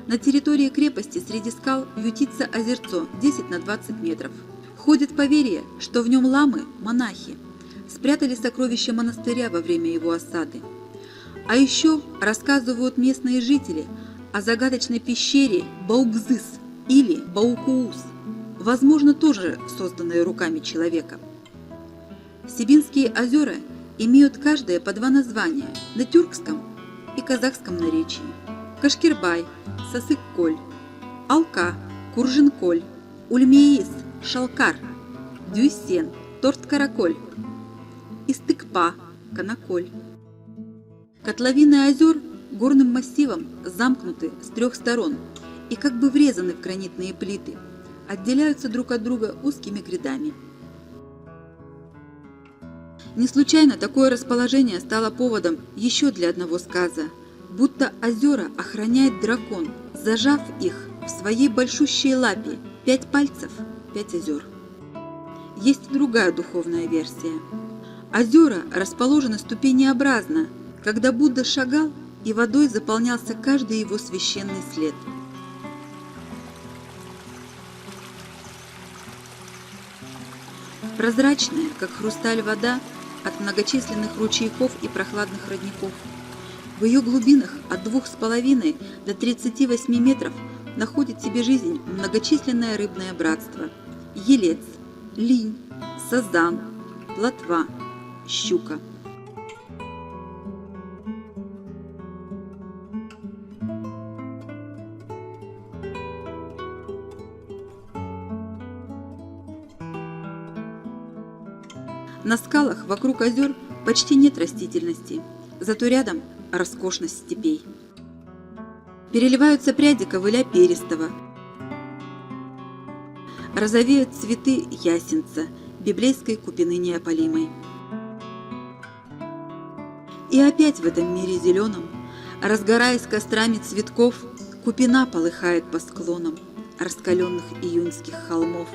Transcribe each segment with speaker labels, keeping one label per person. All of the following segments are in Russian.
Speaker 1: На территории крепости среди скал ютится озерцо 10 на 20 метров. Ходит поверье, что в нем ламы, монахи, спрятали сокровища монастыря во время его осады. А еще рассказывают местные жители о загадочной пещере Баугзыс или Баукуус, возможно, тоже созданной руками человека. Сибинские озера имеют каждое по два названия на тюркском и казахском наречии. Кашкирбай, Сасык-Коль, Алка, Куржин-Коль, Ульмеис, Шалкар, Дюйсен, Торт-Караколь, Истыкпа, Канаколь. Котловины озер горным массивом замкнуты с трех сторон и как бы врезаны в гранитные плиты, отделяются друг от друга узкими грядами. Не случайно такое расположение стало поводом еще для одного сказа, будто озера охраняет дракон, зажав их в своей большущей лапе 5 пальцев, 5 озер. Есть и другая духовная версия. Озера расположены ступенеобразно, когда Будда шагал, и водой заполнялся каждый его священный след. Прозрачная, как хрусталь, вода от многочисленных ручейков и прохладных родников. В ее глубинах от 2,5 до 38 метров находит себе жизнь многочисленное рыбное братство: елец, линь, сазан, плотва, щука. На скалах вокруг озер почти нет растительности, зато рядом роскошность степей. Переливаются пряди ковыля перистого, розовеют цветы ясенца, библейской купины неопалимой. И опять в этом мире зеленом, разгораясь кострами цветков, купина полыхает по склонам раскаленных июньских холмов.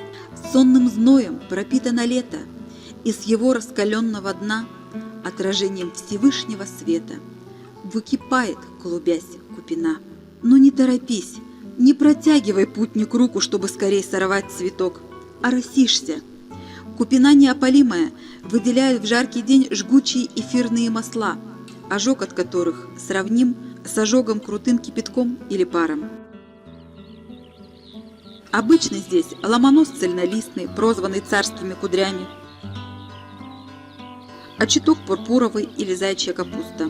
Speaker 1: Сонным зноем пропитано лето, и с его раскаленного дна отражением Всевышнего света выкипает, клубясь, купина. Но не торопись, не протягивай, путник, руку, чтобы скорее сорвать цветок, а росишься. Купина неопалимая выделяет в жаркий день жгучие эфирные масла, ожог от которых сравним с ожогом крутым кипятком или паром. Обычно здесь ломонос цельнолистный, прозванный царскими кудрями, а чуток пурпуровый или зайчья капуста,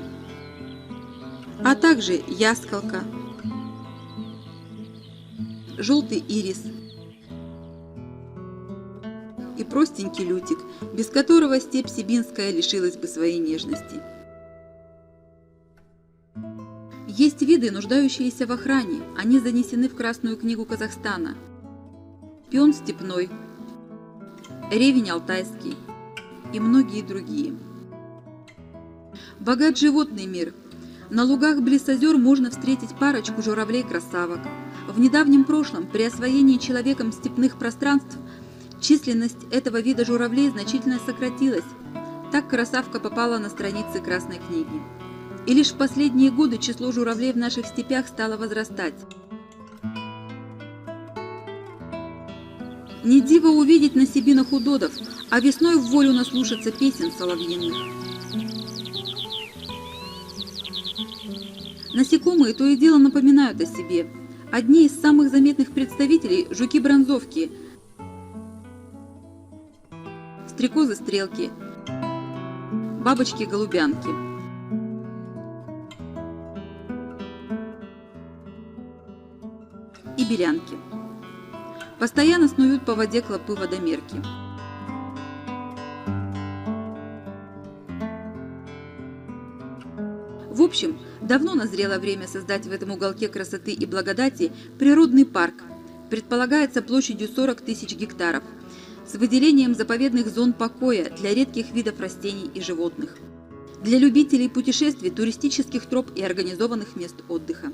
Speaker 1: а также ясколка, желтый ирис и простенький лютик, без которого степь сибинская лишилась бы своей нежности. Есть виды, нуждающиеся в охране, они занесены в Красную книгу Казахстана: пион степной, ревень алтайский и многие другие. Богат животный мир. На лугах близ озер можно встретить парочку журавлей-красавок. В недавнем прошлом, при освоении человеком степных пространств, численность этого вида журавлей значительно сократилась. Так красавка попала на страницы Красной книги. И лишь в последние годы число журавлей в наших степях стало возрастать. Не диво увидеть на Сибинах удодов, а весной в волю наслушаться песен соловьиных. Насекомые то и дело напоминают о себе. Одни из самых заметных представителей – жуки-бронзовки, стрекозы-стрелки, бабочки-голубянки. И белянки. Постоянно снуют по воде клопы-водомерки. В общем, давно назрело время создать в этом уголке красоты и благодати природный парк. Предполагается площадью 40 тысяч гектаров, с выделением заповедных зон покоя для редких видов растений и животных, для любителей путешествий, туристических троп и организованных мест отдыха.